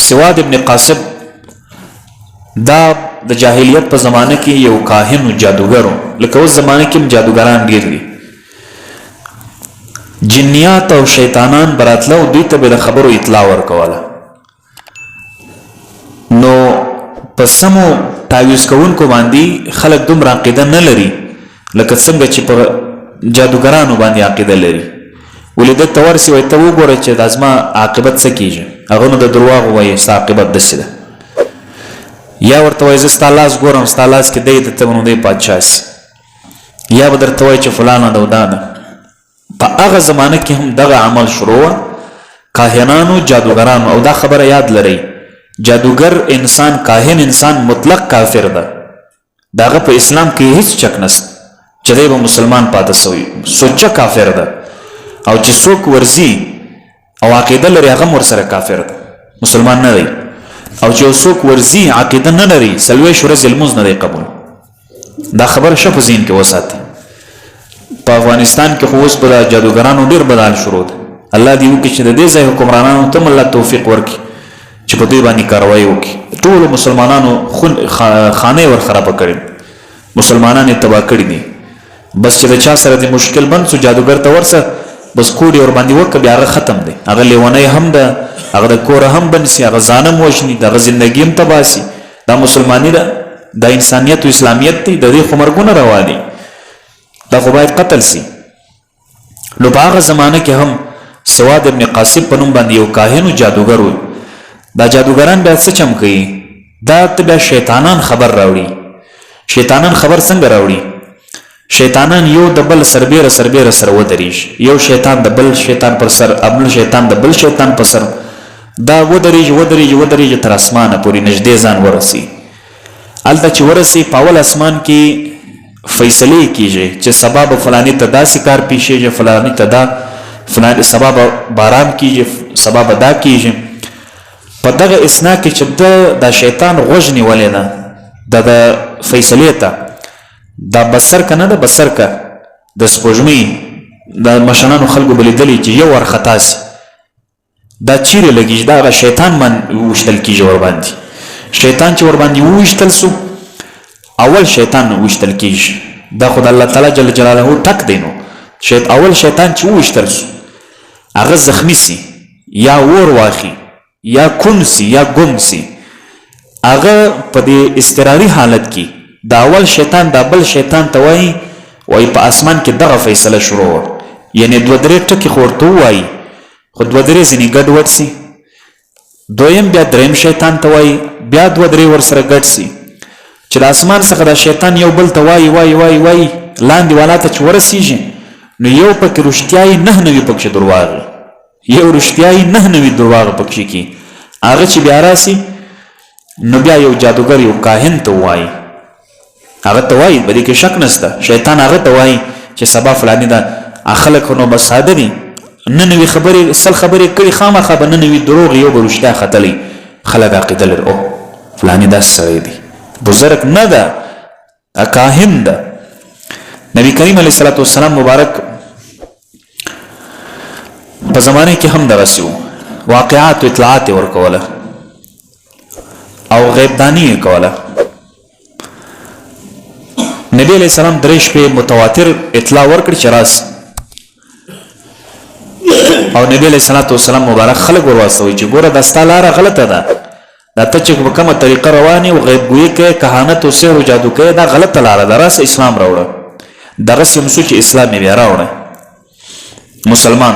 سواد ابن قاسب دا د جاهلیت په زمانه کې یو کاهن او جادوګر لکه اوس زمانه کې جادوګران ډیر دي جنیات او شیطانان براتله او دوی ته به خبرو اطلاع ورکوله نو په سمو تعویض کوونکو باندې خلک دومره عقیده نه لري لکه څنګه چې په جادوګرانو باندې عقیده لري ولې د تورسي وي ته وګوره چې د ازما عاقبت څه کیږي هغه نو د دروغ وایي عاقبت دسه ده یا ورته وایي زه ستا لاس ګورم ستا لاس کې دی ته ونو دی پادشاه سي یا به درته وایي چې فلانه ده ودا ده په هغه زمانه کې هم دغه عمل شروع کاهنانو جادوګرانو او دا خبره یاد لرئ جادوګر انسان کاهن انسان مطلق کافر ده داغه په اسلام کې هیڅ چک نشته چې دی به مسلمان پاتې سوی سوچه کافر ده او چې څوک ورزي او عقیده لري هغه ورسره کافر ده مسلمان نه دی او چې څوک ورزي عقیده نه لري سلوي شورز المز نه دی قبول دا خبر شپ زین کې وساتي په افغانستان کې خو اوس په جادوګرانو ډیر بدل شروع ده الله دې وکړي چې د دې ځای حکمرانانو ته الله توفیق ورکړي چې په دې باندې کاروایی وکړي ټول مسلمانانو خانه ور خراب کړي مسلمانانو تباہ کړي دي بس چې چا سره د مشکل بند سو جادوګر ته ورسه بس کوډي ور باندې وکړي بیا ختم دي هغه لیونه هم ده هغه د کور هم بنسي هغه ځانم وښني دغه ژوندۍ هم تباسي دا مسلمانی ده د انسانیت او اسلامیت دی د دې خمرګونه رواني دا خو باید قتل سي نو په هغه زمانه کې هم سواد ابن قاسب په نوم باندې یو کاهن او جادوګر و دا جادوګران بیا څه چم کوي دا ته بیا شیطانان خبر راوړي شیطانان خبر څنګه راوړي شیطانان یو د بل سربیره سر ودرېږي یو شیطان د بل شیطان پر سر ابل شیطان د بل شیطان پر سر دا ودرېږي تر اسمانه پورې نږدې ځان ورسي هلته چې ورسي په اول اسمان کې فیصلې کیږي چې سبب فلانی ته داسې کار پیښیږي فلانی ته دا فلانی سبب باران کیږي سبب دا کیږي په دغه اسنا کې چې د شیطان غوږ نیولې ده د فیصلې ته دا بسر کنه د بسر کا د سپوږمۍ د مشنانو خلکو بلیدلې چې یو ورخطا سي دا چیرې لګیږي دا شیطان من وشتل کیږي ور باندې شیطان چې ور باندې وشتل سو اول شیطان وشتل کیږي دا خدای الله تعالی جل جلاله ټک دینو اول شیطان چې وشتل سو هغه زخمی سي یا ور واخی یا کون سی یا گم سی هغه په دې استراری حالت کې دا اول شیطان دا بل شیطان ته وایي په اسمان کې دغه فیصله شروع یعنی دوه درې ټکي خورته وایي خو دوه درې ځینې ګډوډ سي دویم بیا دریم شیطان ته وایي بیا دوه درې ورسره ګډ سي چې د اسمان څخه دا شیطان یو بل ته وایي لاندې والا ته چې ورسیږي نو یو پکې رښتیایي 9 پکې درواغ یو رښتیایي 9 درواغ پکې کی هغه چې بیا راسي نو بیا یو جادوګر یو کاهن ته وایي هغه ته وایي بلې کې شک نشته شیطان هغه ته وایي چې سبا فلانی دا خلک نو بس ساده دي 9 خبرې سل خبرې کړي خامخا به 9 دروغ یو به رښتیا ختلی خلک عقیده لري او فلانی دا سړی دی بزرګ نه ده کاهن ده نبی کریم علیه الصلاۃ والسلام مبارک په زمانه کې هم دغه سیو واقعات او اطلاعات ورکوله او غیب دانی کوله نبی علیہ السلام درش په متواتر اطلاع ورکړي چې راس او نبی علیہ الصلوۃ والسلام مبارک خلق ورواستوي چې ګوره دا ستاره لاره غلطه ده دا ته چې په کومه طریقه رواني او غیب ګوئی کې کهانت او سحر او جادو کې دا غلطه لاره ده راس اسلام راوړه دغه سم چې اسلام یې راوړه مسلمان